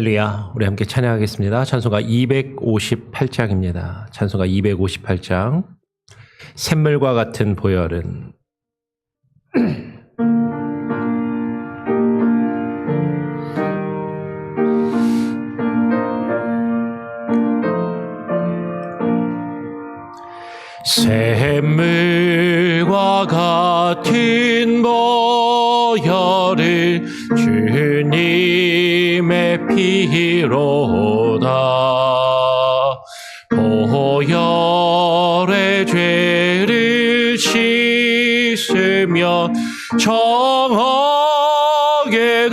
할렐루야. 우리 함께 찬양하겠습니다. 찬송가 258장입니다. 찬송가 258장. 샘물과 같은 보혈은. 샘물과 같은 보혈은 주님의 피로다. 보혈의 죄를 씻으면 정하게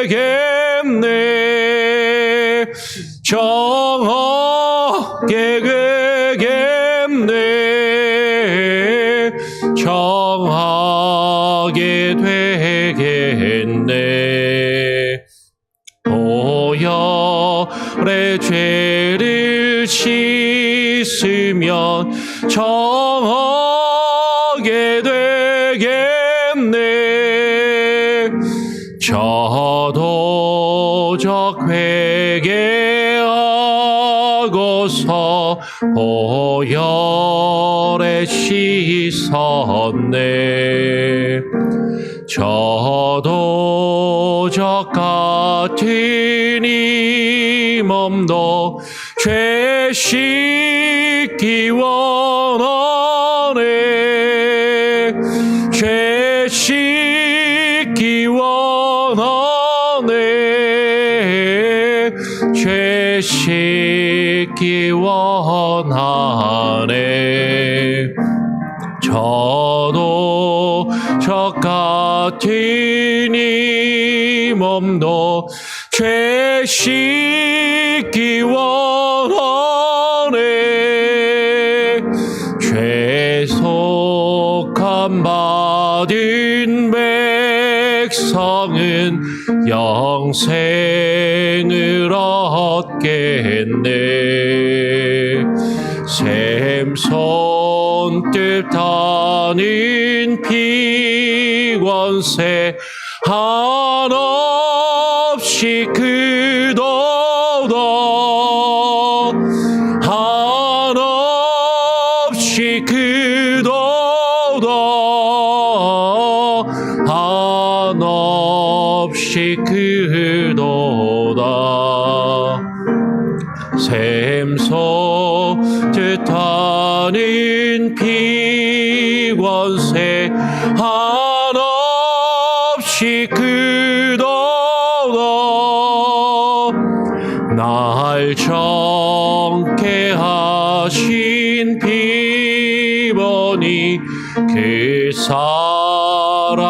되겠네. 정하게 되겠네. 정하게 되겠네. 보혈의 죄를 씻으면 정하게 되겠네. 저도적 회개하고서 보혈에 씻었네. 저도적 같은 이 몸도 죄 씻기 원하네. 죄 씻기 원하네. 죄 씻기 원하네. 저도 저 같은 이 몸도 죄 씻기 원하네. 죄속함 받은 백성은 영생을 얻겠네. 샘손 뜻하는 피권세 한없이 크도다. 한없이 크도다. 한없이 크도다. 샘소 뜻하는 피권세 한없이 크도다. 날 정케 하신 피보니 그 사랑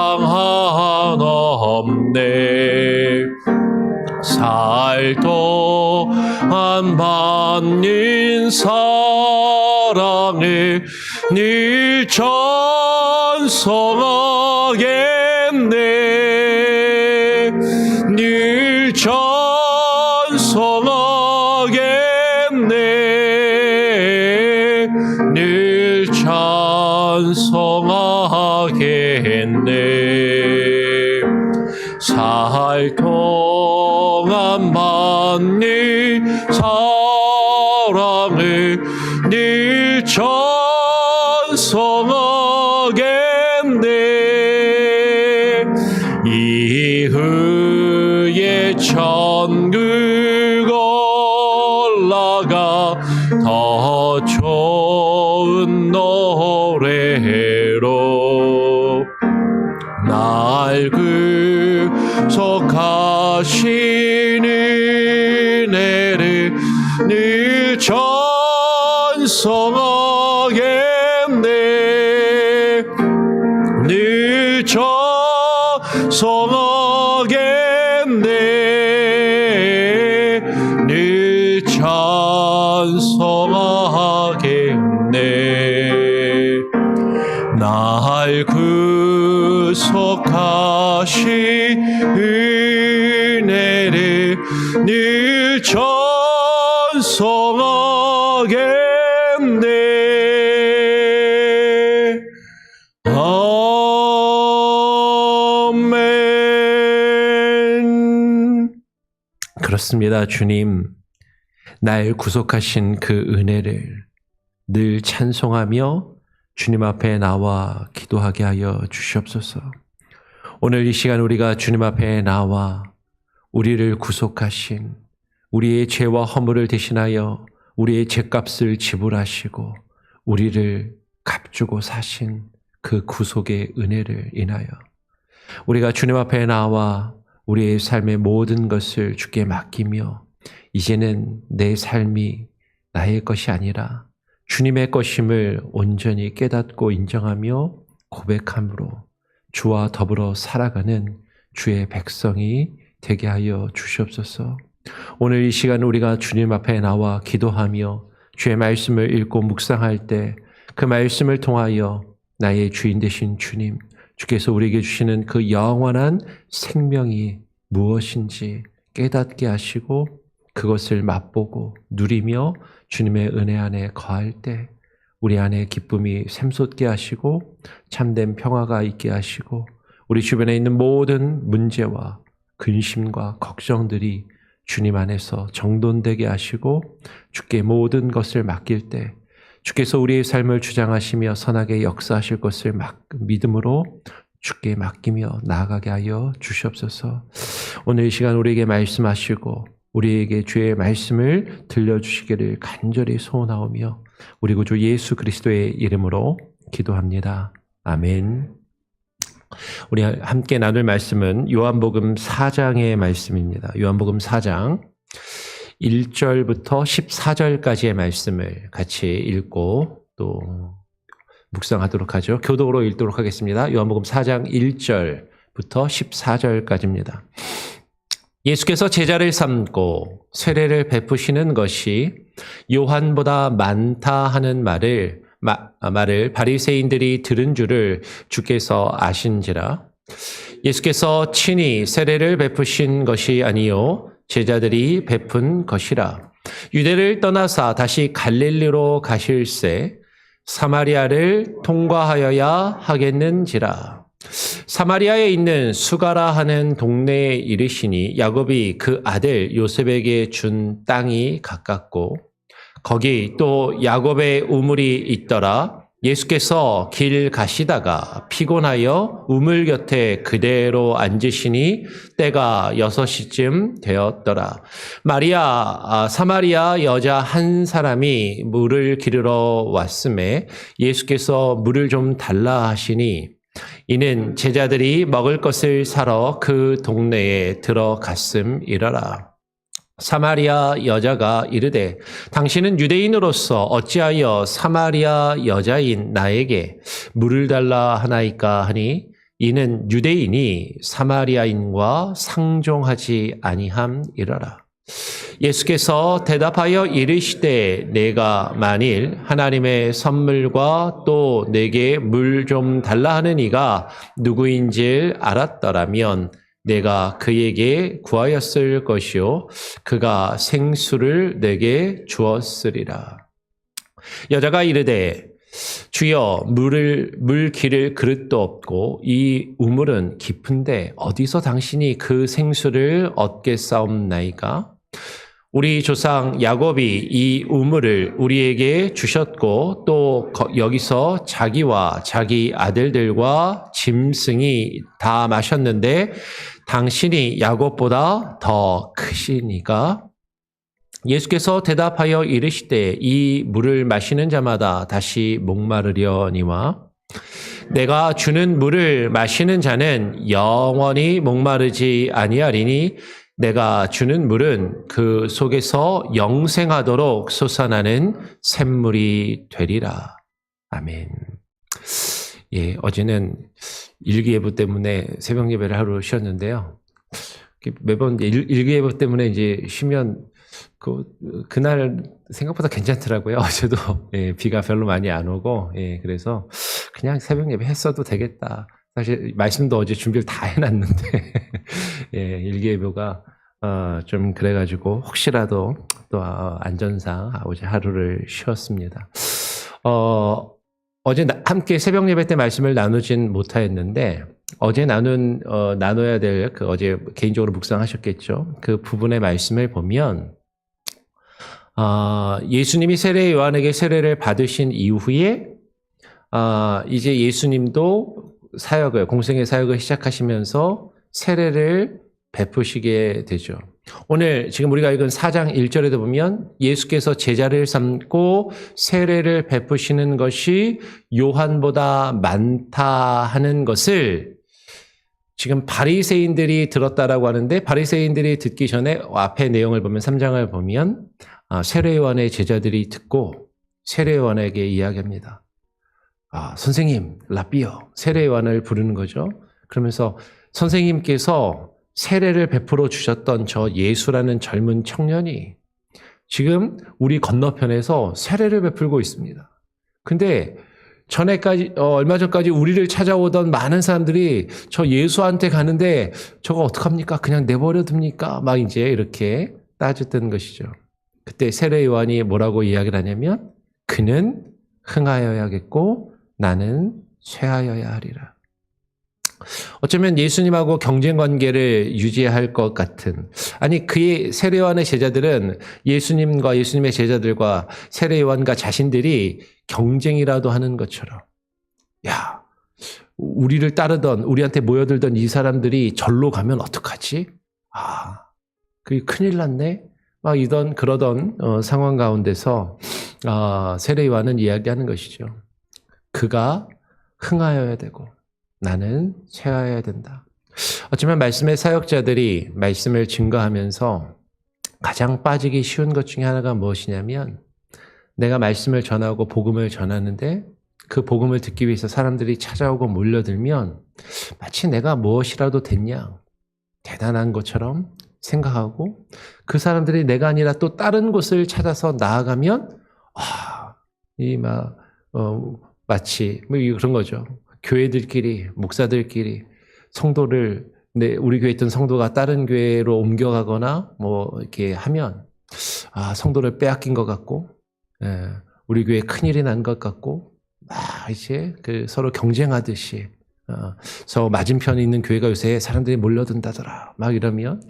한없네. 살도 안 받는 사랑을 늘 찬송하겠네. 늘 찬송하겠네. 늘 찬송하겠네. 살 동안 받는 사랑을 늘 찬송하겠네. 이후에 천국 올라가 더 좋은 노래로 날 구속하신 은혜를 늘 찬송하겠네. 늘 찬송하겠네. 늘 찬송하겠네. 날 구속하신 은혜를 늘 찬송하겠네. 아멘. 그렇습니다. 주님, 날 구속하신 그 은혜를 늘 찬송하며 주님 앞에 나와 기도하게 하여 주시옵소서. 오늘 이 시간 우리가 주님 앞에 나와 우리를 구속하신, 우리의 죄와 허물을 대신하여 우리의 죄값을 지불하시고 우리를 값주고 사신 그 구속의 은혜를 인하여 우리가 주님 앞에 나와 우리의 삶의 모든 것을 주께 맡기며 이제는 내 삶이 나의 것이 아니라 주님의 것임을 온전히 깨닫고 인정하며 고백함으로 주와 더불어 살아가는 주의 백성이 되게 하여 주시옵소서. 오늘 이 시간 우리가 주님 앞에 나와 기도하며 주의 말씀을 읽고 묵상할 때 그 말씀을 통하여 나의 주인 되신 주님, 주께서 우리에게 주시는 그 영원한 생명이 무엇인지 깨닫게 하시고 그것을 맛보고 누리며 주님의 은혜 안에 거할 때 우리 안에 기쁨이 샘솟게 하시고 참된 평화가 있게 하시고 우리 주변에 있는 모든 문제와 근심과 걱정들이 주님 안에서 정돈되게 하시고 주께 모든 것을 맡길 때 주께서 우리의 삶을 주장하시며 선하게 역사하실 것을 믿음으로 주께 맡기며 나아가게 하여 주시옵소서. 오늘 이 시간 우리에게 말씀하시고 우리에게 주의 말씀을 들려주시기를 간절히 소원하오며 우리 구주 예수 그리스도의 이름으로 기도합니다. 아멘. 우리 함께 나눌 말씀은 요한복음 4장의 말씀입니다. 요한복음 4장 1절부터 14절까지의 말씀을 같이 읽고 또 묵상하도록 하죠. 교독으로 읽도록 하겠습니다. 요한복음 4장 1절부터 14절까지입니다. 예수께서 제자를 삼고 세례를 베푸시는 것이 요한보다 많다 하는 말을 바리새인들이 들은 줄을 주께서 아신지라. 예수께서 친히 세례를 베푸신 것이 아니요 제자들이 베푼 것이라. 유대를 떠나사 다시 갈릴리로 가실새 사마리아를 통과하여야 하겠는지라. 사마리아에 있는 수가라 하는 동네에 이르시니 야곱이 그 아들 요셉에게 준 땅이 가깝고 거기 또 야곱의 우물이 있더라. 예수께서 길 가시다가 피곤하여 우물 곁에 그대로 앉으시니 때가 6시쯤 되었더라. 사마리아 여자 한 사람이 물을 기르러 왔음에 예수께서 물을 좀 달라 하시니 이는 제자들이 먹을 것을 사러 그 동네에 들어갔음이러라. 사마리아 여자가 이르되 당신은 유대인으로서 어찌하여 사마리아 여자인 나에게 물을 달라 하나이까 하니 이는 유대인이 사마리아인과 상종하지 아니함이러라. 예수께서 대답하여 이르시되 내가 만일 하나님의 선물과 또 내게 물 좀 달라 하는 이가 누구인지 알았더라면 내가 그에게 구하였을 것이요 그가 생수를 내게 주었으리라. 여자가 이르되 주여 물 기를 그릇도 없고 이 우물은 깊은데 어디서 당신이 그 생수를 얻겠사옵나이까? 우리 조상 야곱이 이 우물을 우리에게 주셨고 또 여기서 자기와 자기 아들들과 짐승이 다 마셨는데 당신이 야곱보다 더 크시니까? 예수께서 대답하여 이르시되 이 물을 마시는 자마다 다시 목마르려니와 내가 주는 물을 마시는 자는 영원히 목마르지 아니하리니 내가 주는 물은 그 속에서 영생하도록 솟아나는 샘물이 되리라. 아멘. 예, 어제는 일기예보 때문에 새벽 예배를 하루 쉬었는데요. 매번 일기예보 때문에 이제 쉬면 그날 생각보다 괜찮더라고요. 어제도 예, 비가 별로 많이 안 오고 예, 그래서 그냥 새벽 예배 했어도 되겠다. 사실 말씀도 어제 준비를 다 해놨는데 예, 일기예보가 좀 그래가지고 혹시라도 또 안전상 어제 하루를 쉬었습니다. 어제 함께 새벽 예배 때 말씀을 나누진 못하였는데 어제 나눠야 될 어제 개인적으로 묵상하셨겠죠. 그 부분의 말씀을 보면 예수님이 세례 요한에게 세례를 받으신 이후에 이제 예수님도 공생의 사역을 시작하시면서 세례를 베푸시게 되죠. 오늘 지금 우리가 읽은 4장 1절에도 보면 예수께서 제자를 삼고 세례를 베푸시는 것이 요한보다 많다 하는 것을 지금 바리새인들이 들었다라고 하는데, 바리새인들이 듣기 전에 앞에 내용을 보면 3장을 보면 세례 요한의 제자들이 듣고 세례 요한에게 이야기합니다. 선생님, 라비어, 세례 요한을 부르는 거죠. 그러면서 선생님께서 세례를 베풀어 주셨던 저 예수라는 젊은 청년이 지금 우리 건너편에서 세례를 베풀고 있습니다. 근데 얼마 전까지 우리를 찾아오던 많은 사람들이 저 예수한테 가는데 저거 어떡합니까? 그냥 내버려 둡니까? 막 이제 이렇게 따졌던 것이죠. 그때 세례 요한이 뭐라고 이야기를 하냐면, 그는 흥하여야겠고 나는 쇠하여야 하리라. 어쩌면 예수님하고 경쟁 관계를 유지할 것 같은, 그의 세례 요한의 제자들은 예수님과 예수님의 제자들과 세례 요한과 자신들이 경쟁이라도 하는 것처럼, 야, 우리를 따르던, 우리한테 모여들던 이 사람들이 절로 가면 어떡하지? 그게 큰일 났네? 막 그러던 상황 가운데서 세례 요한은 이야기하는 것이죠. 그가 흥하여야 되고 나는 쇠하여야 된다. 어쩌면 말씀의 사역자들이 말씀을 증거하면서 가장 빠지기 쉬운 것 중에 하나가 무엇이냐면, 내가 말씀을 전하고 복음을 전하는데 그 복음을 듣기 위해서 사람들이 찾아오고 몰려들면 마치 내가 무엇이라도 됐냐, 대단한 것처럼 생각하고, 그 사람들이 내가 아니라 또 다른 곳을 찾아서 나아가면 마치 그런 거죠. 교회들끼리, 목사들끼리 성도를, 우리 교회에 있던 성도가 다른 교회로 옮겨가거나 이렇게 하면 성도를 빼앗긴 것 같고, 우리 교회에 큰일이 난 것 같고, 이제 서로 경쟁하듯이 저 맞은편에 있는 교회가 요새 사람들이 몰려든다더라 막 이러면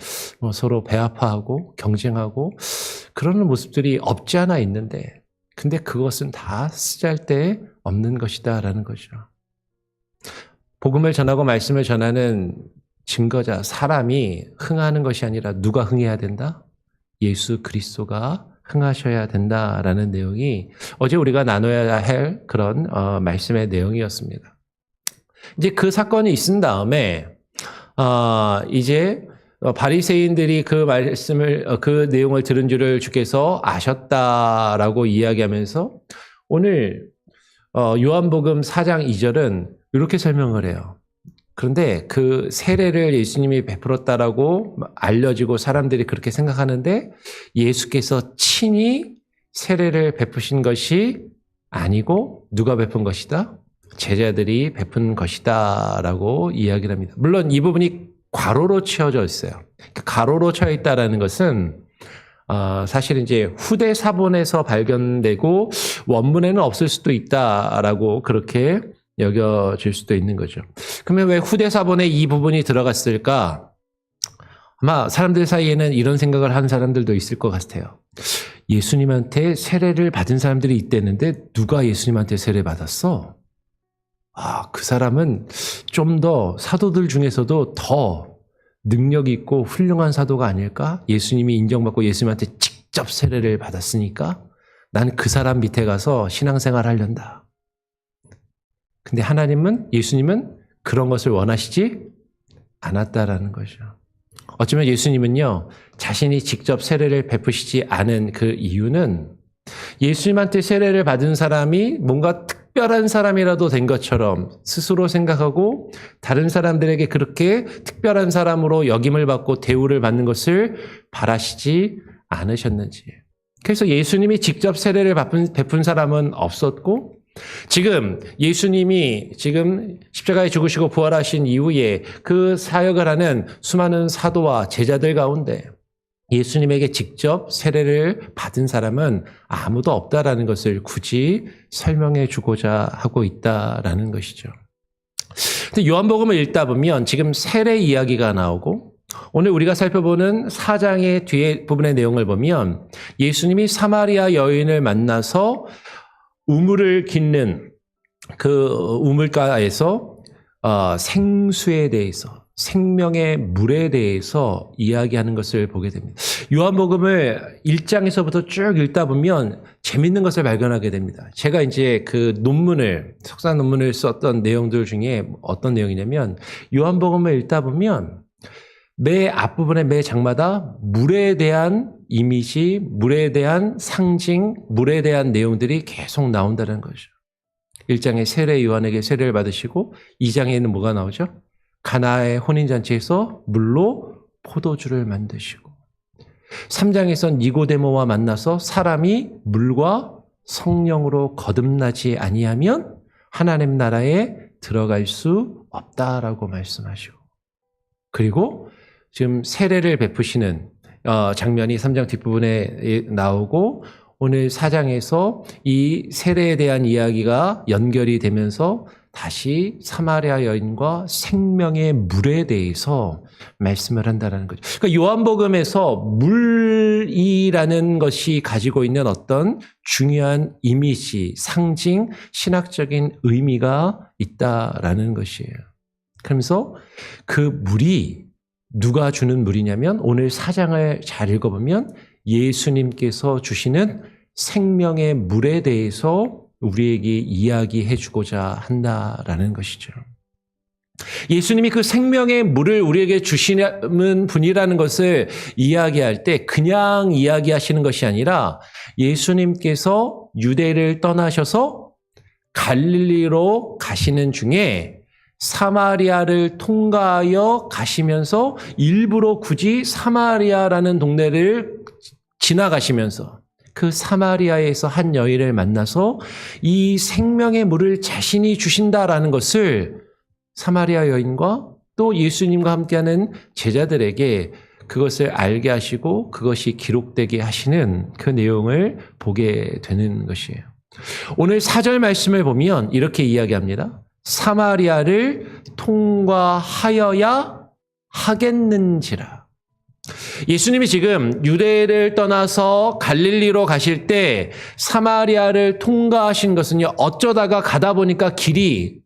서로 배 아파하고 경쟁하고 그러는 모습들이 없지 않아 있는데, 근데 그것은 다 쓰잘데 없는 것이다라는 거죠. 복음을 전하고 말씀을 전하는 증거자, 사람이 흥하는 것이 아니라 누가 흥해야 된다? 예수 그리스도가 흥하셔야 된다라는 내용이 어제 우리가 나눠야 할 그런 말씀의 내용이었습니다. 이제 그 사건이 있은 다음에 이제 바리새인들이 그 말씀을, 그 내용을 들은 줄을 주께서 아셨다라고 이야기하면서 오늘 요한복음 4장 2절은 이렇게 설명을 해요. 그런데 그 세례를 예수님이 베풀었다라고 알려지고 사람들이 그렇게 생각하는데, 예수께서 친히 세례를 베푸신 것이 아니고 누가 베푼 것이다? 제자들이 베푼 것이다 라고 이야기를 합니다. 물론 이 부분이 괄호로 치어져 있어요. 가로로 쳐져 있다라는 것은 사실 이제 후대 사본에서 발견되고 원문에는 없을 수도 있다라고 그렇게 여겨질 수도 있는 거죠. 그러면 왜 후대 사본에 이 부분이 들어갔을까? 아마 사람들 사이에는 이런 생각을 하는 사람들도 있을 것 같아요. 예수님한테 세례를 받은 사람들이 있댔는데 누가 예수님한테 세례 받았어? 그 사람은 좀 더 사도들 중에서도 더 능력 있고 훌륭한 사도가 아닐까? 예수님이 인정받고 예수님한테 직접 세례를 받았으니까 나는 그 사람 밑에 가서 신앙생활 하련다. 근데 예수님은 그런 것을 원하시지 않았다라는 거죠. 어쩌면 예수님은요, 자신이 직접 세례를 베푸시지 않은 그 이유는 예수님한테 세례를 받은 사람이 뭔가 특별한 사람이라도 된 것처럼 스스로 생각하고 다른 사람들에게 그렇게 특별한 사람으로 역임을 받고 대우를 받는 것을 바라시지 않으셨는지. 그래서 예수님이 직접 세례를 베푼 사람은 없었고, 지금 예수님이 지금 십자가에 죽으시고 부활하신 이후에 그 사역을 하는 수많은 사도와 제자들 가운데 예수님에게 직접 세례를 받은 사람은 아무도 없다라는 것을 굳이 설명해 주고자 하고 있다라는 것이죠. 근데 요한복음을 읽다 보면 지금 세례 이야기가 나오고 오늘 우리가 살펴보는 4장의 뒤에 부분의 내용을 보면 예수님이 사마리아 여인을 만나서 우물을 깃는 그 우물가에서 생수에 대해서 생명의 물에 대해서 이야기하는 것을 보게 됩니다. 요한복음을 1장에서부터 쭉 읽다 보면 재밌는 것을 발견하게 됩니다. 제가 이제 그 석사 논문을 썼던 내용들 중에 어떤 내용이냐면 요한복음을 읽다 보면 매 앞부분에 매 장마다 물에 대한 이미지, 물에 대한 상징, 물에 대한 내용들이 계속 나온다는 거죠. 1장에 세례 요한에게 세례를 받으시고 2장에는 뭐가 나오죠? 가나의 혼인잔치에서 물로 포도주를 만드시고 3장에서 니고데모와 만나서 사람이 물과 성령으로 거듭나지 아니하면 하나님 나라에 들어갈 수 없다라고 말씀하시고 그리고 지금 세례를 베푸시는 장면이 3장 뒷부분에 나오고 오늘 4장에서 이 세례에 대한 이야기가 연결이 되면서 다시 사마리아 여인과 생명의 물에 대해서 말씀을 한다는 거죠. 그러니까 요한복음에서 물이라는 것이 가지고 있는 어떤 중요한 이미지, 상징, 신학적인 의미가 있다라는 것이에요. 그러면서 그 물이 누가 주는 물이냐면 오늘 4장을 잘 읽어보면 예수님께서 주시는 생명의 물에 대해서 우리에게 이야기해 주고자 한다라는 것이죠. 예수님이 그 생명의 물을 우리에게 주시는 분이라는 것을 이야기할 때 그냥 이야기하시는 것이 아니라 예수님께서 유대를 떠나셔서 갈릴리로 가시는 중에 사마리아를 통과하여 가시면서 일부러 굳이 사마리아라는 동네를 지나가시면서 그 사마리아에서 한 여인을 만나서 이 생명의 물을 자신이 주신다라는 것을 사마리아 여인과 또 예수님과 함께하는 제자들에게 그것을 알게 하시고 그것이 기록되게 하시는 그 내용을 보게 되는 것이에요. 오늘 4절 말씀을 보면 이렇게 이야기합니다. 사마리아를 통과하여야 하겠는지라. 예수님이 지금 유대를 떠나서 갈릴리로 가실 때 사마리아를 통과하신 것은요, 어쩌다가 가다 보니까 길이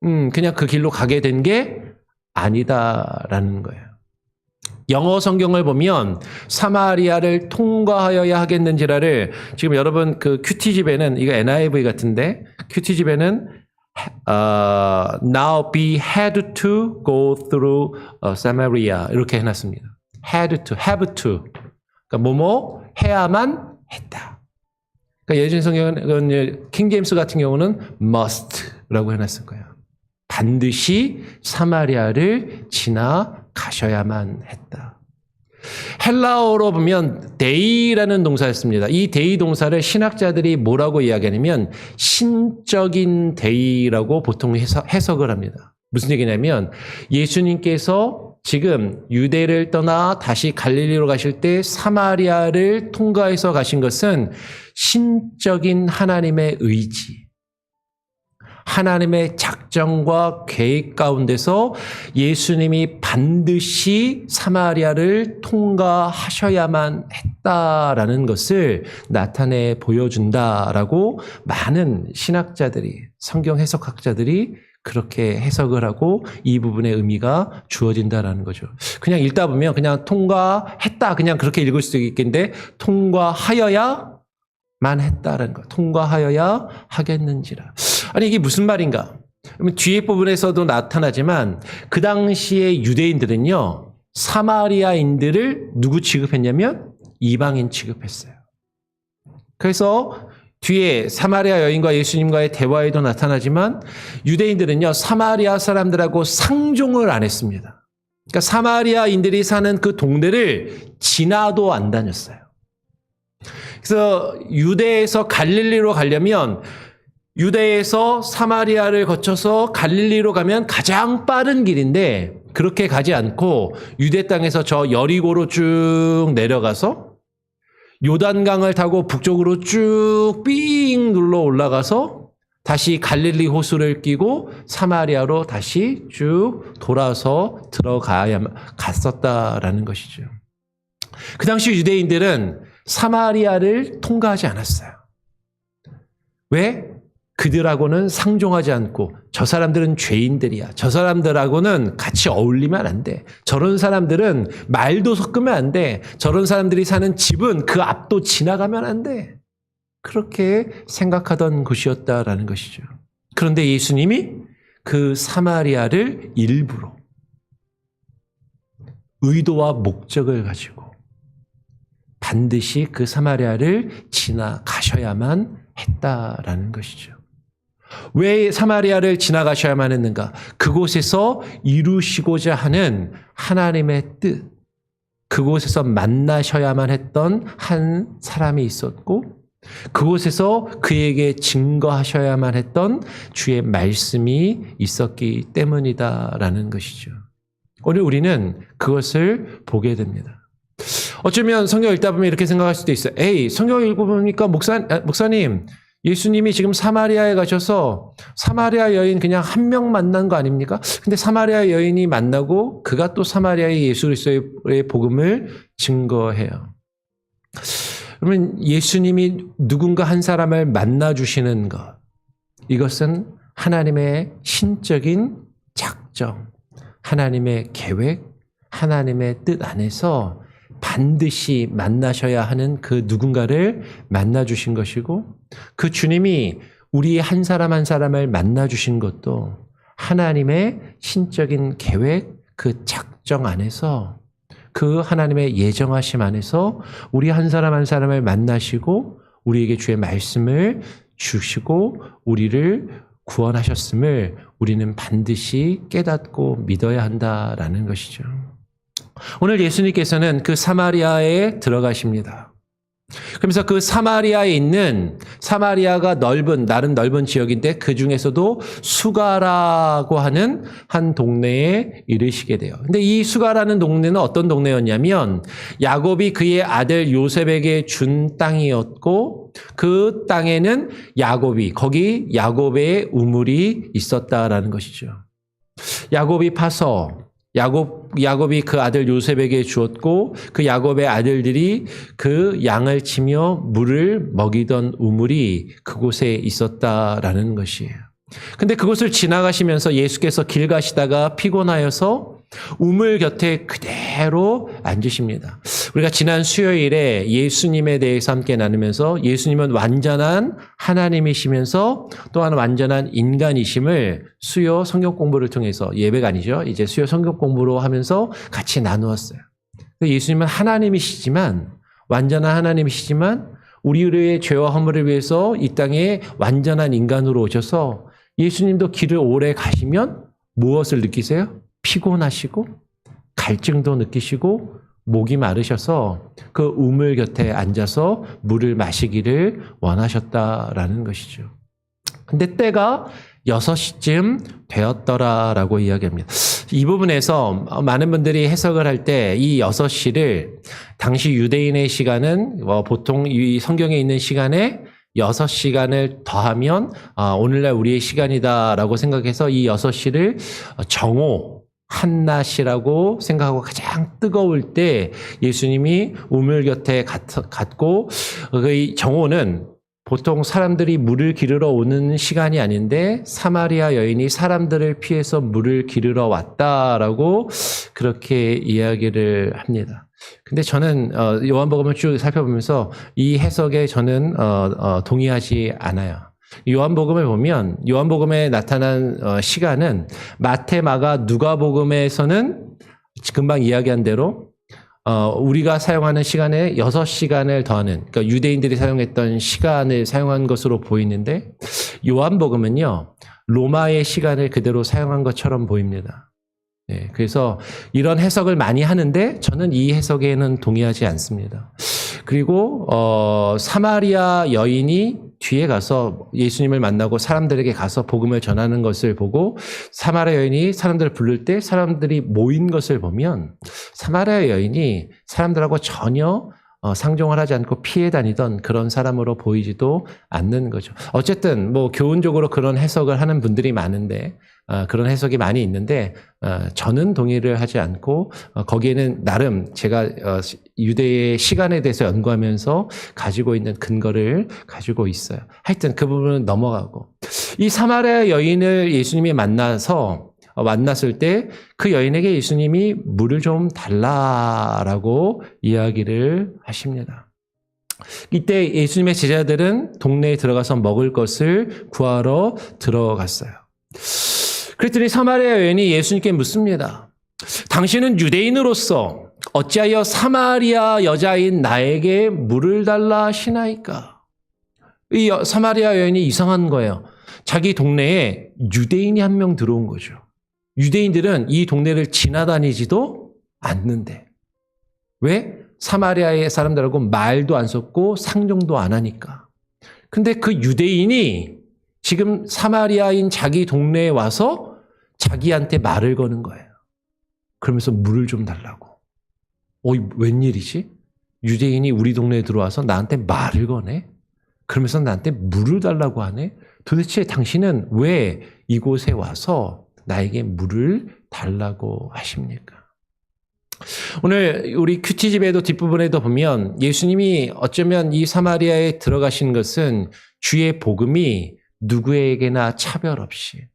그냥 그 길로 가게 된 게 아니다라는 거예요. 영어 성경을 보면 사마리아를 통과하여야 하겠는지라를 지금 여러분 그 큐티집에는 이거 NIV 같은데 큐티집에는 now be had to go through Samaria 이렇게 해놨습니다. had to, have to. 그러니까 뭐뭐 해야만 했다. 그러니까 예전 성경은 킹제임스 같은 경우는 must라고 해놨을 거예요. 반드시 사마리아를 지나가셔야만 했다. 헬라어로 보면 데이라는 동사였습니다. 이 데이 동사를 신학자들이 뭐라고 이야기하냐면 신적인 데이라고 보통 해석을 합니다. 무슨 얘기냐면 예수님께서 지금 유대를 떠나 다시 갈릴리로 가실 때 사마리아를 통과해서 가신 것은 신적인 하나님의 의지, 하나님의 작정과 계획 가운데서 예수님이 반드시 사마리아를 통과하셔야만 했다라는 것을 나타내 보여준다라고 많은 신학자들이, 성경 해석학자들이 그렇게 해석을 하고 이 부분의 의미가 주어진다라는 거죠. 그냥 읽다 보면 그냥 통과했다 그냥 그렇게 읽을 수도 있겠는데 통과하여야만 했다라는 거. 통과하여야 하겠는지라. 아니 이게 무슨 말인가? 그러면 뒤에 부분에서도 나타나지만 그 당시에 유대인들은요. 사마리아인들을 누구 취급했냐면 이방인 취급했어요. 그래서 뒤에 사마리아 여인과 예수님과의 대화에도 나타나지만 유대인들은요. 사마리아 사람들하고 상종을 안 했습니다. 그러니까 사마리아인들이 사는 그 동네를 지나도 안 다녔어요. 그래서 유대에서 갈릴리로 가려면 유대에서 사마리아를 거쳐서 갈릴리로 가면 가장 빠른 길인데 그렇게 가지 않고 유대 땅에서 저 여리고로 쭉 내려가서 요단강을 타고 북쪽으로 쭉 삥 눌러 올라가서 다시 갈릴리 호수를 끼고 사마리아로 다시 쭉 돌아서 갔었다라는 것이죠. 그 당시 유대인들은 사마리아를 통과하지 않았어요. 왜? 그들하고는 상종하지 않고 저 사람들은 죄인들이야. 저 사람들하고는 같이 어울리면 안 돼. 저런 사람들은 말도 섞으면 안 돼. 저런 사람들이 사는 집은 그 앞도 지나가면 안 돼. 그렇게 생각하던 곳이었다라는 것이죠. 그런데 예수님이 그 사마리아를 일부러 의도와 목적을 가지고 반드시 그 사마리아를 지나가셔야만 했다라는 것이죠. 왜 사마리아를 지나가셔야만 했는가? 그곳에서 이루시고자 하는 하나님의 뜻, 그곳에서 만나셔야만 했던 한 사람이 있었고, 그곳에서 그에게 증거하셔야만 했던 주의 말씀이 있었기 때문이다라는 것이죠. 오늘 우리는 그것을 보게 됩니다. 어쩌면 성경 읽다 보면 이렇게 생각할 수도 있어요. 에이, 성경 읽어보니까 목사님, 예수님이 지금 사마리아에 가셔서 사마리아 여인 그냥 한 명 만난 거 아닙니까? 근데 사마리아 여인이 만나고 그가 또 사마리아의 예수 그리스도의 복음을 증거해요. 그러면 예수님이 누군가 한 사람을 만나주시는 것, 이것은 하나님의 신적인 작정, 하나님의 계획, 하나님의 뜻 안에서 반드시 만나셔야 하는 그 누군가를 만나주신 것이고, 그 주님이 우리 한 사람 한 사람을 만나주신 것도 하나님의 신적인 계획, 그 작정 안에서, 그 하나님의 예정하심 안에서 우리 한 사람 한 사람을 만나시고 우리에게 주의 말씀을 주시고 우리를 구원하셨음을 우리는 반드시 깨닫고 믿어야 한다라는 것이죠. 오늘 예수님께서는 그 사마리아에 들어가십니다. 그러면서 그 사마리아에 있는, 사마리아가 나름 넓은 지역인데 그 중에서도 수가라고 하는 한 동네에 이르시게 돼요. 근데 이 수가라는 동네는 어떤 동네였냐면 야곱이 그의 아들 요셉에게 준 땅이었고, 그 땅에는 거기 야곱의 우물이 있었다라는 것이죠. 야곱이 파서 야곱이 그 아들 요셉에게 주었고, 그 야곱의 아들들이 그 양을 치며 물을 먹이던 우물이 그곳에 있었다라는 것이에요. 근데 그곳을 지나가시면서 예수께서 길 가시다가 피곤하여서 우물 곁에 그대로 앉으십니다. 우리가 지난 수요일에 예수님에 대해서 함께 나누면서 예수님은 완전한 하나님이시면서 또한 완전한 인간이심을 수요 성경 공부를 통해서, 예배가 아니죠, 이제 수요 성경 공부로 하면서 같이 나누었어요. 예수님은 하나님이시지만, 완전한 하나님이시지만 우리의 죄와 허물을 위해서 이 땅에 완전한 인간으로 오셔서 예수님도 길을 오래 가시면 무엇을 느끼세요? 피곤하시고 갈증도 느끼시고 목이 마르셔서 그 우물 곁에 앉아서 물을 마시기를 원하셨다라는 것이죠. 근데 때가 6시쯤 되었더라라고 이야기합니다. 이 부분에서 많은 분들이 해석을 할 때 이 6시를 당시 유대인의 시간은 보통 이 성경에 있는 시간에 6시간을 더하면 오늘날 우리의 시간이다라고 생각해서 이 6시를 정오, 한낮이라고 생각하고 가장 뜨거울 때 예수님이 우물 곁에 갔고, 그 정오는 보통 사람들이 물을 기르러 오는 시간이 아닌데 사마리아 여인이 사람들을 피해서 물을 기르러 왔다라고 그렇게 이야기를 합니다. 근데 저는 요한복음을 쭉 살펴보면서 이 해석에 저는 동의하지 않아요. 요한복음을 보면 요한복음에 나타난 시간은 마태, 마가, 누가복음에서는 금방 이야기한 대로 우리가 사용하는 시간에 6시간을 더하는, 그러니까 유대인들이 사용했던 시간을 사용한 것으로 보이는데, 요한복음은요 로마의 시간을 그대로 사용한 것처럼 보입니다. 네, 그래서 이런 해석을 많이 하는데 저는 이 해석에는 동의하지 않습니다. 그리고 사마리아 여인이 뒤에 가서 예수님을 만나고 사람들에게 가서 복음을 전하는 것을 보고 사마리아 여인이 사람들을 부를 때 사람들이 모인 것을 보면 사마리아 여인이 사람들하고 전혀 상종을 하지 않고 피해 다니던 그런 사람으로 보이지도 않는 거죠. 어쨌든 뭐 교훈적으로 그런 해석을 하는 분들이 많은데 그런 해석이 많이 있는데 저는 동의를 하지 않고 거기에는 나름 제가 유대의 시간에 대해서 연구하면서 가지고 있는 근거를 가지고 있어요. 하여튼 그 부분은 넘어가고 이 사마리아 여인을 예수님이 만났을 때 그 여인에게 예수님이 물을 좀 달라라고 이야기를 하십니다. 이때 예수님의 제자들은 동네에 들어가서 먹을 것을 구하러 들어갔어요. 그랬더니 사마리아 여인이 예수님께 묻습니다. 당신은 유대인으로서 어찌하여 사마리아 여자인 나에게 물을 달라 하시나이까? 이 사마리아 여인이 이상한 거예요. 자기 동네에 유대인이 한 명 들어온 거죠. 유대인들은 이 동네를 지나다니지도 않는데. 왜? 사마리아의 사람들하고 말도 안 섞고 상종도 안 하니까. 근데 그 유대인이 지금 사마리아인 자기 동네에 와서 자기한테 말을 거는 거예요. 그러면서 물을 좀 달라고. 웬일이지? 유대인이 우리 동네에 들어와서 나한테 말을 거네? 그러면서 나한테 물을 달라고 하네? 도대체 당신은 왜 이곳에 와서 나에게 물을 달라고 하십니까? 오늘 우리 큐티집에도 뒷부분에도 보면 예수님이 어쩌면 이 사마리아에 들어가신 것은 주의 복음이 누구에게나 차별 없이,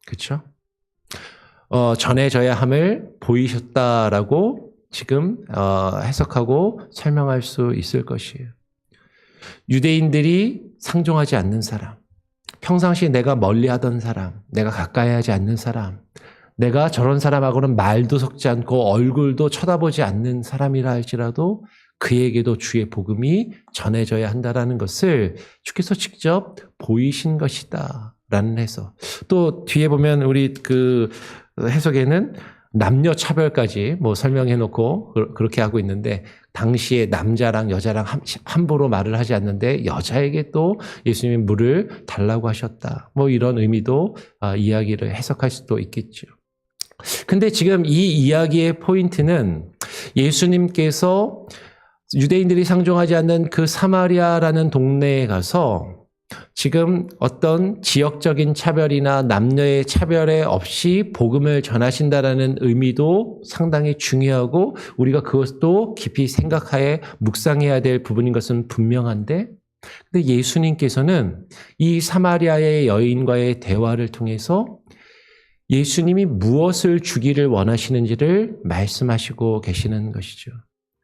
그렇죠? 전해져야 함을 보이셨다라고 지금 해석하고 설명할 수 있을 것이에요. 유대인들이 상종하지 않는 사람, 평상시 내가 멀리하던 사람, 내가 가까이 하지 않는 사람, 내가 저런 사람하고는 말도 섞지 않고 얼굴도 쳐다보지 않는 사람이라 할지라도 그에게도 주의 복음이 전해져야 한다는 것을 주께서 직접 보이신 것이다 라는 해석. 또 뒤에 보면 우리 그 해석에는 남녀 차별까지 뭐 설명해 놓고 그렇게 하고 있는데 당시에 남자랑 여자랑 함부로 말을 하지 않는데 여자에게 또 예수님이 물을 달라고 하셨다. 뭐 이런 의미도 이야기를 해석할 수도 있겠죠. 근데 지금 이 이야기의 포인트는 예수님께서 유대인들이 상종하지 않는 그 사마리아라는 동네에 가서 지금 어떤 지역적인 차별이나 남녀의 차별에 없이 복음을 전하신다라는 의미도 상당히 중요하고 우리가 그것도 깊이 생각하에 묵상해야 될 부분인 것은 분명한데 근데 예수님께서는 이 사마리아의 여인과의 대화를 통해서 예수님이 무엇을 주기를 원하시는지를 말씀하시고 계시는 것이죠.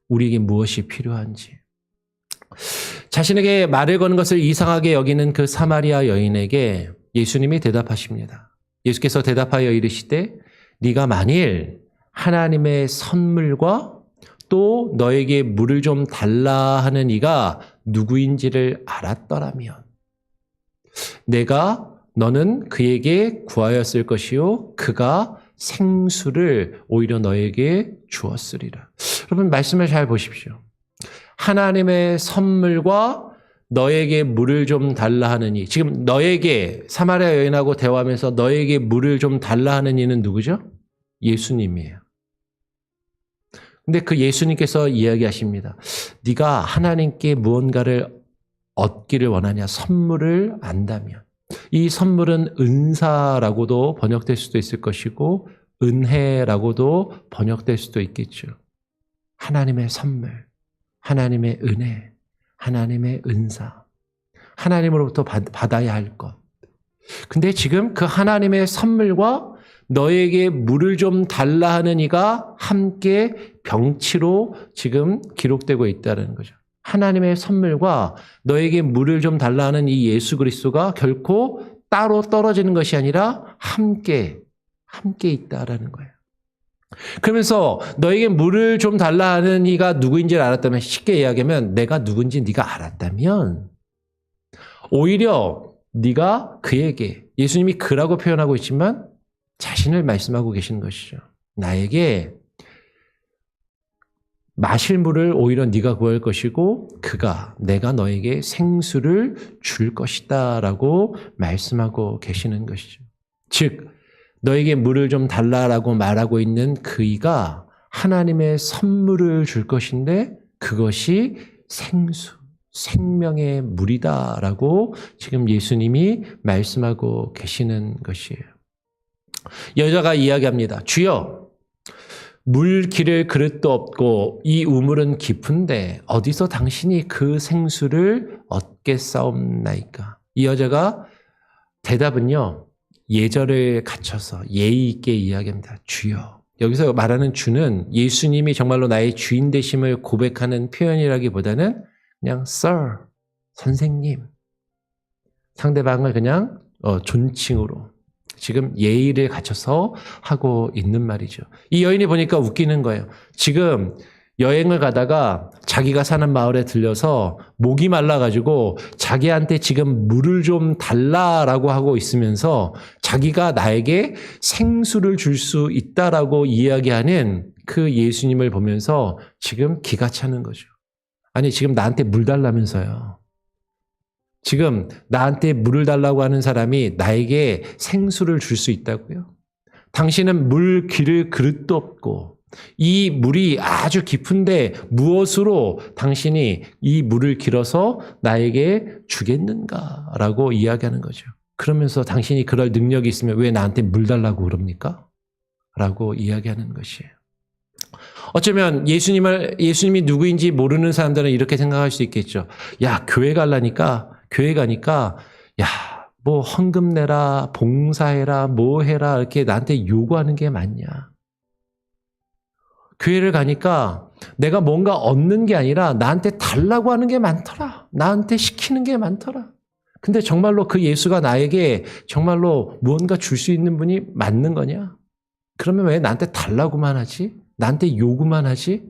우리에게 무엇이 필요한지. 자신에게 말을 거는 것을 이상하게 여기는 그 사마리아 여인에게 예수님이 대답하십니다. 예수께서 대답하여 이르시되 네가 만일 하나님의 선물과 또 너에게 물을 좀 달라 하는 이가 누구인지를 알았더라면 너는 그에게 구하였을 것이요 그가 생수를 오히려 너에게 주었으리라. 여러분 말씀을 잘 보십시오. 하나님의 선물과 너에게 물을 좀 달라 하느니 지금 너에게 사마리아 여인하고 대화하면서 너에게 물을 좀 달라 하는 이는 누구죠? 예수님이에요. 근데 그 예수님께서 이야기하십니다. 네가 하나님께 무언가를 얻기를 원하냐 선물을 안다면 이 선물은 은사라고도 번역될 수도 있을 것이고 은혜라고도 번역될 수도 있겠죠. 하나님의 선물, 하나님의 은혜, 하나님의 은사, 하나님으로부터 받아야 할 것. 근데 지금 그 하나님의 선물과 너에게 물을 좀 달라 하는 이가 함께 병치로 지금 기록되고 있다는 거죠. 하나님의 선물과 너에게 물을 좀 달라 하는 이 예수 그리스도가 결코 따로 떨어지는 것이 아니라 함께 있다라는 거예요. 그러면서 너에게 물을 좀 달라 하는 이가 누구인지를 알았다면 쉽게 이야기하면 내가 누군지 네가 알았다면 오히려 네가 그에게 예수님이 그라고 표현하고 있지만 자신을 말씀하고 계시는 것이죠. 나에게 마실 물을 오히려 네가 구할 것이고 내가 너에게 생수를 줄 것이다 라고 말씀하고 계시는 것이죠. 즉 너에게 물을 좀 달라라고 말하고 있는 그이가 하나님의 선물을 줄 것인데 그것이 생수, 생명의 물이다라고 지금 예수님이 말씀하고 계시는 것이에요. 여자가 이야기합니다. 주여, 물 기를 그릇도 없고 이 우물은 깊은데 어디서 당신이 그 생수를 얻겠사옵나이까? 이 여자가 대답은요, 예절을 갖춰서 예의 있게 이야기합니다. 주여. 여기서 말하는 주는 예수님이 정말로 나의 주인 되심을 고백하는 표현이라기보다는 그냥 Sir, 선생님, 상대방을 그냥 존칭으로 지금 예의를 갖춰서 하고 있는 말이죠. 이 여인이 보니까 웃기는 거예요. 지금 여행을 가다가 자기가 사는 마을에 들려서 목이 말라가지고 자기한테 지금 물을 좀 달라라고 하고 있으면서 자기가 나에게 생수를 줄 수 있다라고 이야기하는 그 예수님을 보면서 지금 기가 차는 거죠. 아니, 지금 나한테 물 달라면서요. 지금 나한테 물을 달라고 하는 사람이 나에게 생수를 줄 수 있다고요? 당신은 물 기를 그릇도 없고 이 물이 아주 깊은데 무엇으로 당신이 이 물을 길어서 나에게 주겠는가라고 이야기하는 거죠. 그러면서 당신이 그럴 능력이 있으면 왜 나한테 물 달라고 그럽니까? 라고 이야기하는 것이에요. 어쩌면 예수님이 누구인지 모르는 사람들은 이렇게 생각할 수 있겠죠. 야, 교회 가니까 야, 뭐 헌금 내라, 봉사해라, 뭐 해라 이렇게 나한테 요구하는 게 맞냐? 교회를 가니까 내가 뭔가 얻는 게 아니라 나한테 달라고 하는 게 많더라. 나한테 시키는 게 많더라. 근데 정말로 그 예수가 나에게 정말로 무언가 줄 수 있는 분이 맞는 거냐? 그러면 왜 나한테 달라고만 하지? 나한테 요구만 하지?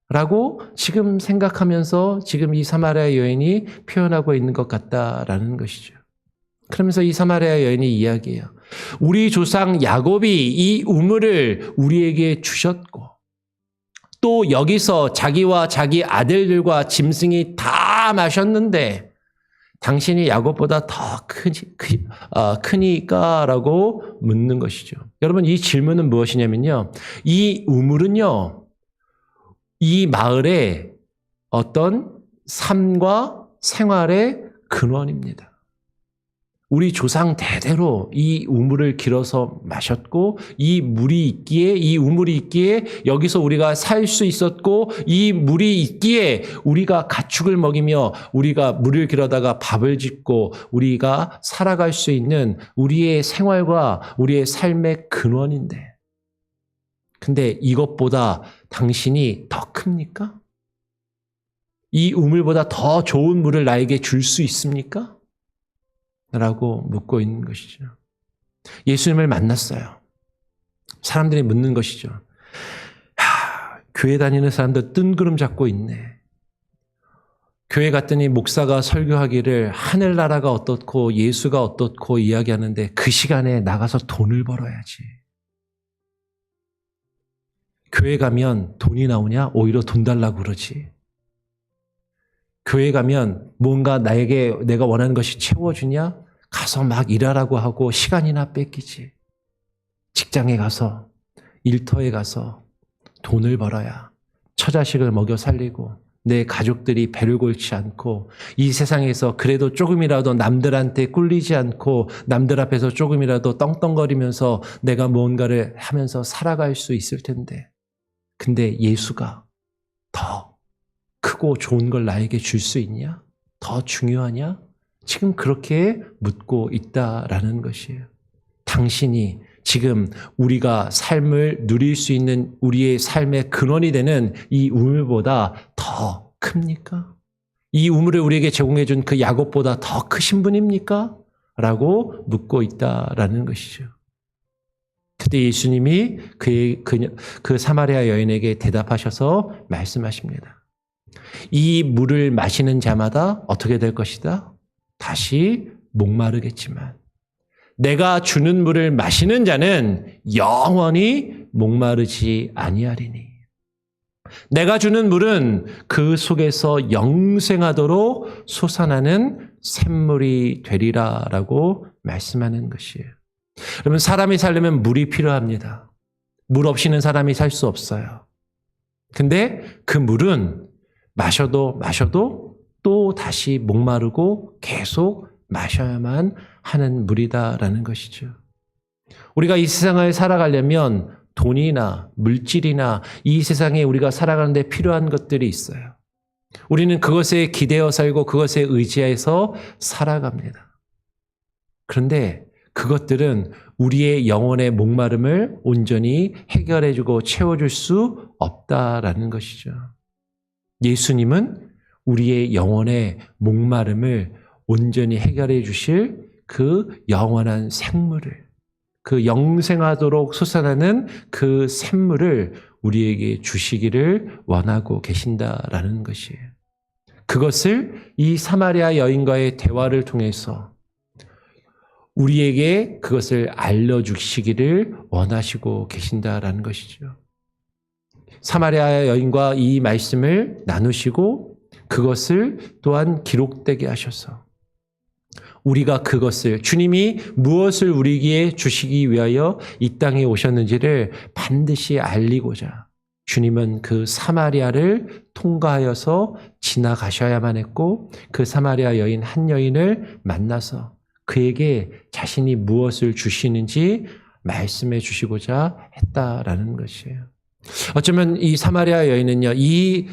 라고 지금 생각하면서 지금 이 사마리아 여인이 표현하고 있는 것 같다라는 것이죠. 그러면서 이 사마리아 여인이 이야기해요. 우리 조상 야곱이 이 우물을 우리에게 주셨고 또 여기서 자기와 자기 아들들과 짐승이 다 마셨는데 당신이 야곱보다 더 크니까? 라고 묻는 것이죠. 여러분, 이 질문은 무엇이냐면요. 이 우물은요, 이 마을의 어떤 삶과 생활의 근원입니다. 우리 조상 대대로 이 우물을 길어서 마셨고 이 우물이 있기에 여기서 우리가 살 수 있었고 이 물이 있기에 우리가 가축을 먹이며 우리가 물을 길어다가 밥을 짓고 우리가 살아갈 수 있는 우리의 생활과 우리의 삶의 근원인데 근데 이것보다 당신이 더 큽니까? 이 우물보다 더 좋은 물을 나에게 줄 수 있습니까? 라고 묻고 있는 것이죠. 예수님을 만났어요. 사람들이 묻는 것이죠. 교회 다니는 사람들 뜬구름 잡고 있네. 교회 갔더니 목사가 설교하기를 하늘나라가 어떻고 예수가 어떻고 이야기하는데 그 시간에 나가서 돈을 벌어야지. 교회 가면 돈이 나오냐? 오히려 돈 달라고 그러지. 교회 가면 뭔가 내가 원하는 것이 채워주냐? 가서 막 일하라고 하고 시간이나 뺏기지. 직장에 가서, 일터에 가서 돈을 벌어야 처자식을 먹여 살리고 내 가족들이 배를 골치 않고 이 세상에서 그래도 조금이라도 남들한테 꿀리지 않고 남들 앞에서 조금이라도 떵떵거리면서 내가 무언가를 하면서 살아갈 수 있을 텐데 근데 예수가 더 크고 좋은 걸 나에게 줄 수 있냐? 더 중요하냐? 지금 그렇게 묻고 있다라는 것이에요. 당신이 지금 우리가 삶을 누릴 수 있는 우리의 삶의 근원이 되는 이 우물보다 더 큽니까? 이 우물을 우리에게 제공해 준 그 야곱보다 더 크신 분입니까? 라고 묻고 있다라는 것이죠. 그때 예수님이 그 사마리아 여인에게 대답하셔서 말씀하십니다. 이 물을 마시는 자마다 어떻게 될 것이다? 다시 목마르겠지만 내가 주는 물을 마시는 자는 영원히 목마르지 아니하리니 내가 주는 물은 그 속에서 영생하도록 솟아나는 샘물이 되리라라고 말씀하는 것이에요. 여러분, 사람이 살려면 물이 필요합니다. 물 없이는 사람이 살 수 없어요. 근데 그 물은 마셔도 또 다시 목마르고 계속 마셔야만 하는 물이다라는 것이죠. 우리가 이 세상을 살아가려면 돈이나 물질이나 이 세상에 우리가 살아가는데 필요한 것들이 있어요. 우리는 그것에 기대어 살고 그것에 의지해서 살아갑니다. 그런데 그것들은 우리의 영혼의 목마름을 온전히 해결해주고 채워줄 수 없다라는 것이죠. 예수님은 우리의 영혼의 목마름을 온전히 해결해 주실 그 영원한 생물을, 그 영생하도록 솟아나는 그 샘물을 우리에게 주시기를 원하고 계신다라는 것이에요. 그것을 이 사마리아 여인과의 대화를 통해서 우리에게 그것을 알려주시기를 원하시고 계신다라는 것이죠. 사마리아 여인과 이 말씀을 나누시고 그것을 또한 기록되게 하셔서 우리가 그것을, 주님이 무엇을 우리에게 주시기 위하여 이 땅에 오셨는지를 반드시 알리고자 주님은 그 사마리아를 통과하여서 지나가셔야만 했고, 그 사마리아 여인 한 여인을 만나서 그에게 자신이 무엇을 주시는지 말씀해 주시고자 했다라는 것이에요. 어쩌면 이 사마리아 여인은요, 이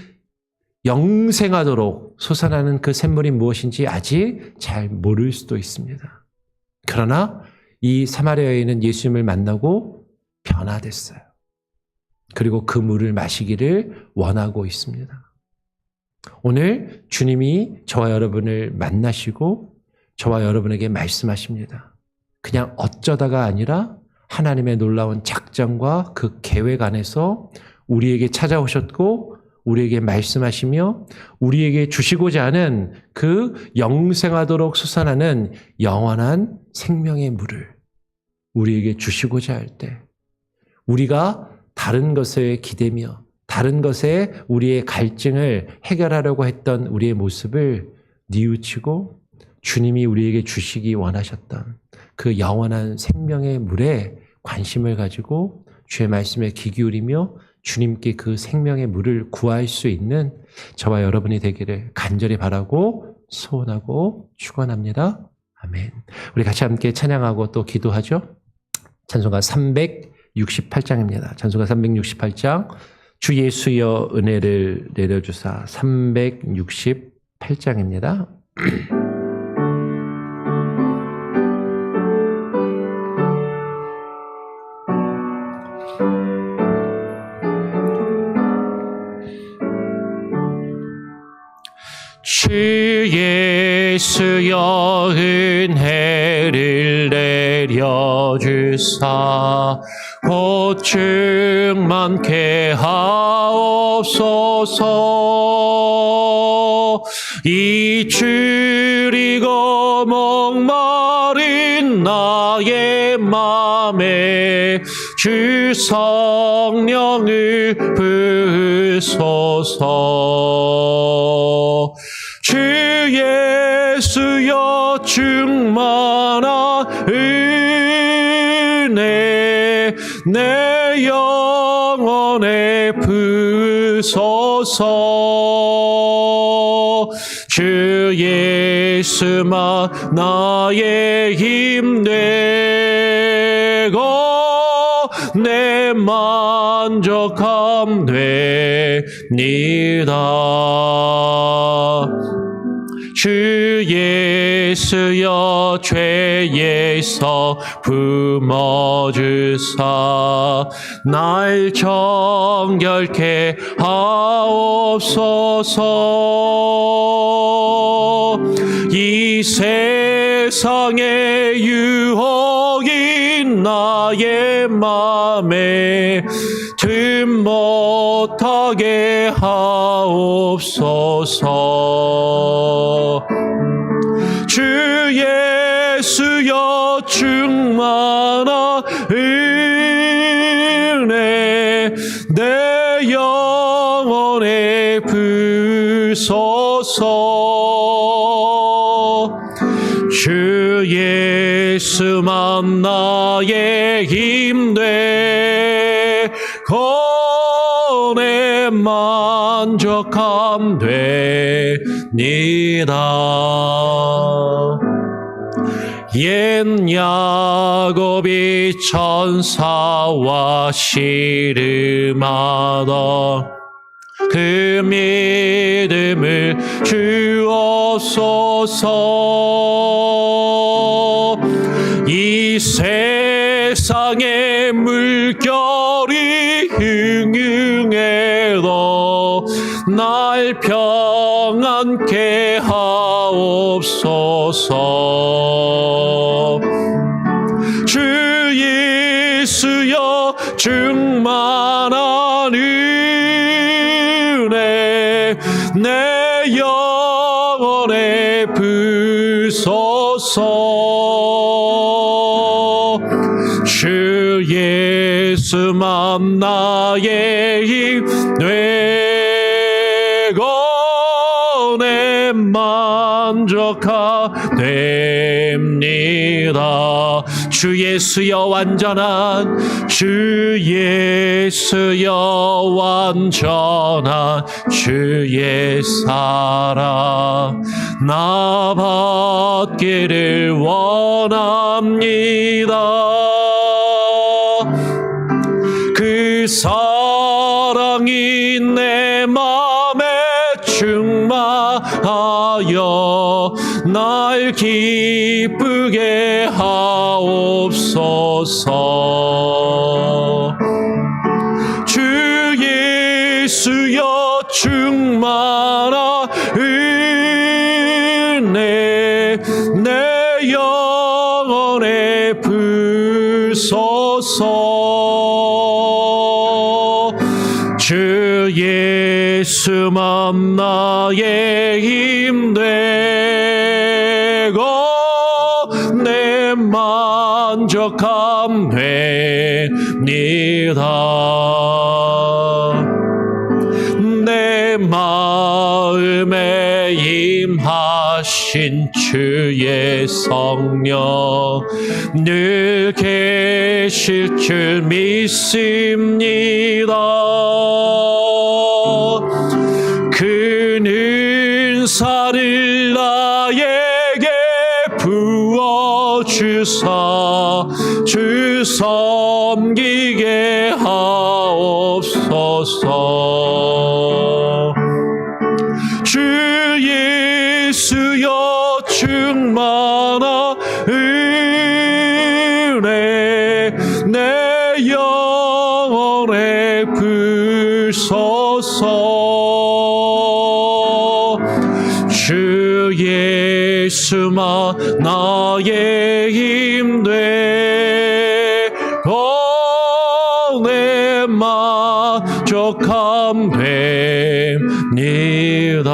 영생하도록 솟아나는 그 샘물이 무엇인지 아직 잘 모를 수도 있습니다. 그러나 이 사마리아 여인은 예수님을 만나고 변화됐어요. 그리고 그 물을 마시기를 원하고 있습니다. 오늘 주님이 저와 여러분을 만나시고 저와 여러분에게 말씀하십니다. 그냥 어쩌다가 아니라 하나님의 놀라운 작정과 그 계획 안에서 우리에게 찾아오셨고 우리에게 말씀하시며 우리에게 주시고자 하는 그 영생하도록 솟아나는 영원한 생명의 물을 우리에게 주시고자 할 때 우리가 다른 것에 기대며 다른 것에 우리의 갈증을 해결하려고 했던 우리의 모습을 뉘우치고 주님이 우리에게 주시기 원하셨던 그 영원한 생명의 물에 관심을 가지고 주의 말씀에 귀 기울이며 주님께 그 생명의 물을 구할 수 있는 저와 여러분이 되기를 간절히 바라고 소원하고 축원합니다. 아멘. 우리 같이 함께 찬양하고 또 기도하죠. 찬송가 368장입니다. 찬송가 368장 주 예수여 은혜를 내려주사 368장입니다. 주 예수여 은혜를 내려주사 고충 많게 하옵소서. 이 줄이고 목마른 나의 맘에 주 성령을 부으소서. 주 예수여 충만한 은혜 내 영혼에 부으소서. 주 예수만 나의 힘 되고 내 만족함 되니다. 주 예수여 죄에서 품어주사 날 정결케 하옵소서. 이 세상의 유혹인 나의 맘에 틈 못하게 하옵소서. 주 예수여 충만한 은혜 내 영혼에 부으소서. 주 예수만 나의 힘 되고 내 만족함 되니다. 옛 야곱이 천사와 씨름하던 그 믿음을 주옵소서. 이 세상의 물결이 흥흥해도 날 평안케 하옵소서. 주 예수여 충만한 은혜 내 영혼에 부소서. 주 예수만 나의 힘 되고 내 만족하 됩니다. 주 예수여 완전한 주 예수여 완전한 주의 사랑 나 받기를 원합니다. 그 사랑이 내 맘에 충만하여 날 기쁘게 하옵소서. 주 예수여 충만한 은혜 내 영혼에 부소서. 주 예수만 나의 힘 되고 내 만족함 됩니다. 내 마음에 임하신 주의 성령 늘 계실 줄 믿습니다. 그 은사를 나에게 부어주사 주 섬기게 하옵소서. 주 예수여 충만한 은혜 내 영혼에 부소서. 주 예수만 나의 힘 되고 내 만족함 됩니다.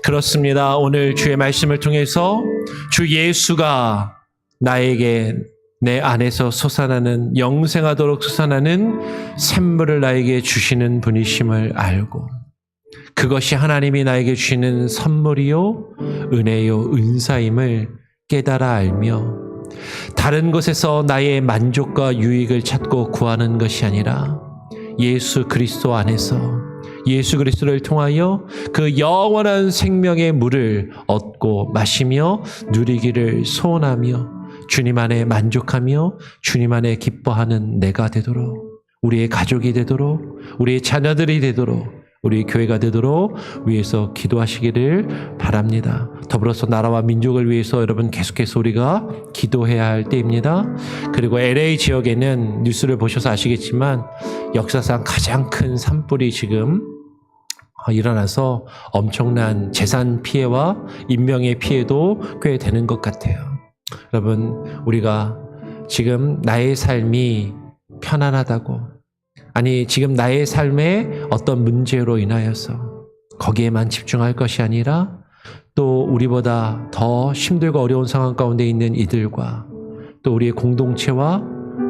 그렇습니다. 오늘 주의 말씀을 통해서 주 예수가 나에게 내 안에서 솟아나는 영생하도록 솟아나는 샘물을 나에게 주시는 분이심을 알고 그것이 하나님이 나에게 주시는 선물이요 은혜요 은사임을 깨달아 알며 다른 것에서 나의 만족과 유익을 찾고 구하는 것이 아니라 예수 그리스도 안에서 예수 그리스도를 통하여 그 영원한 생명의 물을 얻고 마시며 누리기를 소원하며 주님 안에 만족하며 주님 안에 기뻐하는 내가 되도록 우리의 가족이 되도록 우리의 자녀들이 되도록 우리 교회가 되도록 위해서 기도하시기를 바랍니다. 더불어서 나라와 민족을 위해서 여러분 계속해서 우리가 기도해야 할 때입니다. 그리고 LA 지역에는 뉴스를 보셔서 아시겠지만 역사상 가장 큰 산불이 지금 일어나서 엄청난 재산 피해와 인명의 피해도 꽤 되는 것 같아요. 여러분 우리가 지금 나의 삶이 편안하다고 아니 지금 나의 삶에 어떤 문제로 인하여서 거기에만 집중할 것이 아니라 또 우리보다 더 힘들고 어려운 상황 가운데 있는 이들과 또 우리의 공동체와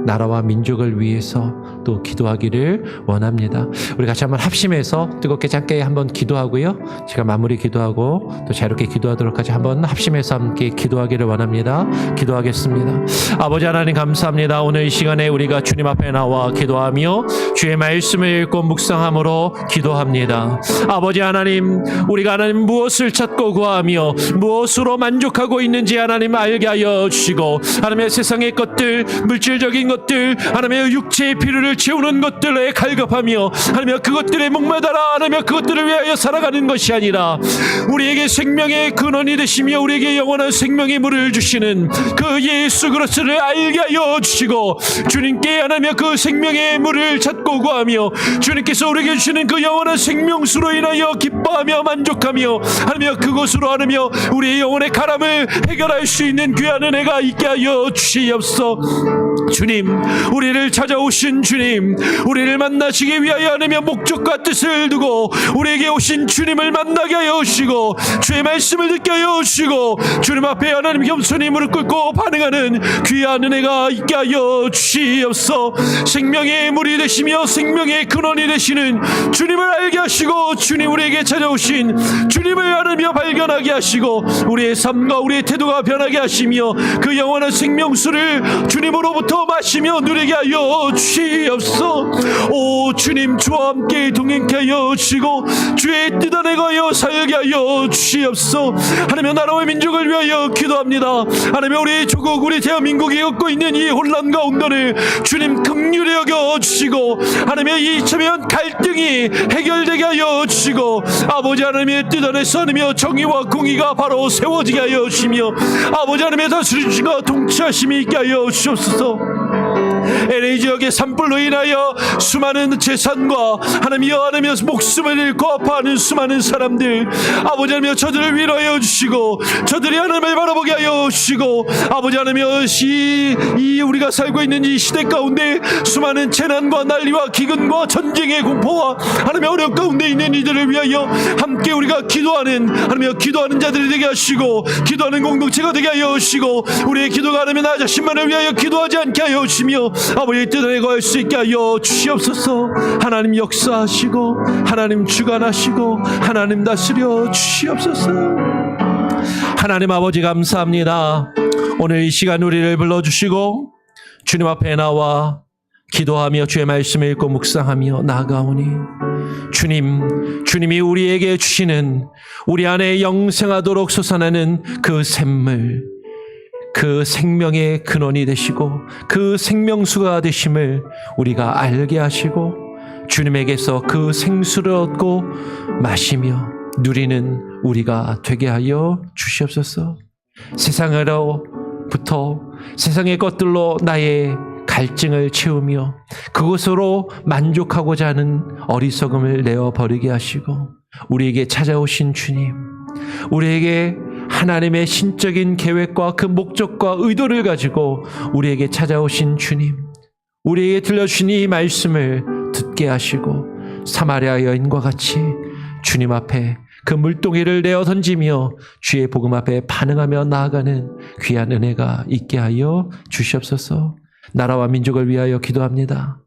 나라와 민족을 위해서 또 기도하기를 원합니다. 우리 같이 한번 합심해서 뜨겁게 짧게 한번 기도하고요. 제가 마무리 기도하고 또 자유롭게 기도하도록 하지 한번 합심해서 함께 기도하기를 원합니다. 기도하겠습니다. 아버지 하나님 감사합니다. 오늘 이 시간에 우리가 주님 앞에 나와 기도하며 주의 말씀을 읽고 묵상함으로 기도합니다. 아버지 하나님, 우리가 하나님 무엇을 찾고 구하며 무엇으로 만족하고 있는지 하나님 알게 하여 주시고, 하나님의 세상의 것들, 물질적인 것들, 하나님의 육체의 필요를 채우는 것들에 갈급하며 하나님의 그것들에 목매달아 하나님의 그것들을 위하여 살아가는 것이 아니라 우리에게 생명의 근원이 되시며 우리에게 영원한 생명의 물을 주시는 그 예수 그리스도를 알게 하여 주시고, 주님께 하나님의 그 생명의 물을 찾고 구하며 주님께서 우리에게 주시는 그 영원한 생명수로 인하여 기뻐하며 만족하며 하나님의 그것으로 하나며 우리의 영혼의 가람을 해결할 수 있는 귀한 은혜가 있게 하여 주시옵소서. 주님, 우리를 찾아오신 주님, 우리를 만나시기 위하여 하나며 목적과 뜻을 두고 우리에게 오신 주님을 만나게 하여 주시고 주의 말씀을 듣게 하여 주시고 주님 앞에 하나님 겸손히 무릎 꿇고 반응하는 귀한 은혜가 있게 하여 주시옵소서. 생명의 물이 되시며 생명의 근원이 되시는 주님을 알게 하시고 주님 우리에게 찾아오신 주님을 하나며 발견하게 하시고 우리의 삶과 우리의 태도가 변하게 하시며 그 영원한 생명수를 주님으로부터 마시며 누리게 하여 주시옵소서. 오 주님, 주와 함께 동행케 하여 주시고 주의 뜻 안에 거하여 살게 하여 주시옵소서. 하나님, 나라와 민족을 위하여 기도합니다. 하나님, 우리 조국, 우리 대한민국이 겪고 있는 이 혼란과 혼돈을 주님 긍휼히 여겨 주시고 하나님의 이 첨예한 갈등이 해결되게 하여 주시고 아버지 하나님의 뜻 안에서 하나님의 정의와 공의가 바로 세워지게 하여 주시며 아버지 하나님의 다스리심과 통치하심이 있게 하여 주시옵소서. LA 지역의 산불로 인하여 수많은 재산과 하나님의 목숨을 잃고 아파하는 수많은 사람들, 아버지 하나님 저들을 위로하여 주시고 저들이 하나님을 바라보게 하여 주시고 아버지 하나님 이 우리가 살고 있는 이 시대 가운데 수많은 재난과 난리와 기근과 전쟁의 공포와 하나님의 어려움 가운데 있는 이들을 위하여 함께 우리가 기도하는 하나님 기도하는 자들이 되게 하시고 기도하는 공동체가 되게 하여 주시고 우리의 기도가 하나님 나 자신만을 위하여 기도하지 않게 하여 주시며 아버지의 뜻을 거할 수 있게 하여 주시옵소서. 하나님 역사하시고 하나님 주관하시고 하나님 다스려 주시옵소서. 하나님 아버지 감사합니다. 오늘 이 시간 우리를 불러주시고 주님 앞에 나와 기도하며 주의 말씀을 읽고 묵상하며 나아가오니 주님이 우리에게 주시는 우리 안에 영생하도록 솟아나는 그 샘물, 그 생명의 근원이 되시고 그 생명수가 되심을 우리가 알게 하시고 주님에게서 그 생수를 얻고 마시며 누리는 우리가 되게 하여 주시옵소서. 세상으로부터 세상의 것들로 나의 갈증을 채우며 그것으로 만족하고자 하는 어리석음을 내어버리게 하시고 우리에게 찾아오신 주님, 우리에게 하나님의 신적인 계획과 그 목적과 의도를 가지고 우리에게 찾아오신 주님, 우리에게 들려주신 이 말씀을 듣게 하시고 사마리아 여인과 같이 주님 앞에 그 물동이를 내어 던지며 주의 복음 앞에 반응하며 나아가는 귀한 은혜가 있게 하여 주시옵소서. 나라와 민족을 위하여 기도합니다.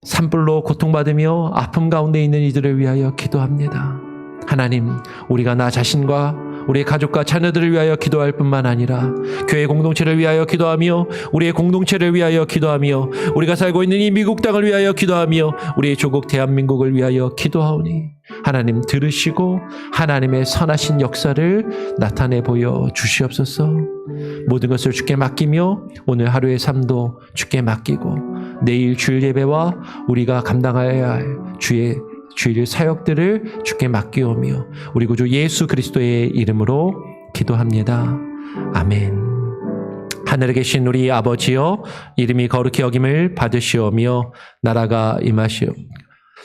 산불로 고통받으며 아픔 가운데 있는 이들을 위하여 기도합니다. 하나님, 우리가 나 자신과 우리의 가족과 자녀들을 위하여 기도할 뿐만 아니라 교회 공동체를 위하여 기도하며 우리의 공동체를 위하여 기도하며 우리가 살고 있는 이 미국 땅을 위하여 기도하며 우리의 조국 대한민국을 위하여 기도하오니 하나님 들으시고 하나님의 선하신 역사를 나타내 보여 주시옵소서. 모든 것을 주께 맡기며 오늘 하루의 삶도 주께 맡기고 내일 주일 예배와 우리가 감당해야 할 주일 사역들을 주께 맡기오며 우리 구주 예수 그리스도의 이름으로 기도합니다. 아멘. 하늘에 계신 우리 아버지여, 이름이 거룩히 여김을 받으시오며 나라가 임하시오.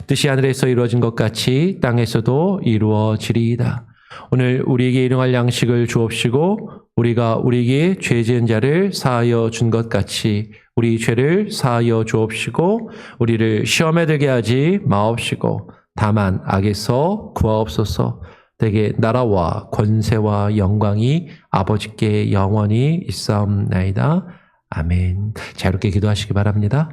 뜻이 하늘에서 이루어진 것 같이 땅에서도 이루어지리이다. 오늘 우리에게 일용할 양식을 주옵시고 우리가 우리에게 죄 지은 자를 사하여 준 것 같이 우리 죄를 사하여 주옵시고 우리를 시험에 들게 하지 마옵시고 다만 악에서 구하옵소서. 대개 나라와 권세와 영광이 아버지께 영원히 있사옵나이다. 아멘. 자유롭게 기도하시기 바랍니다.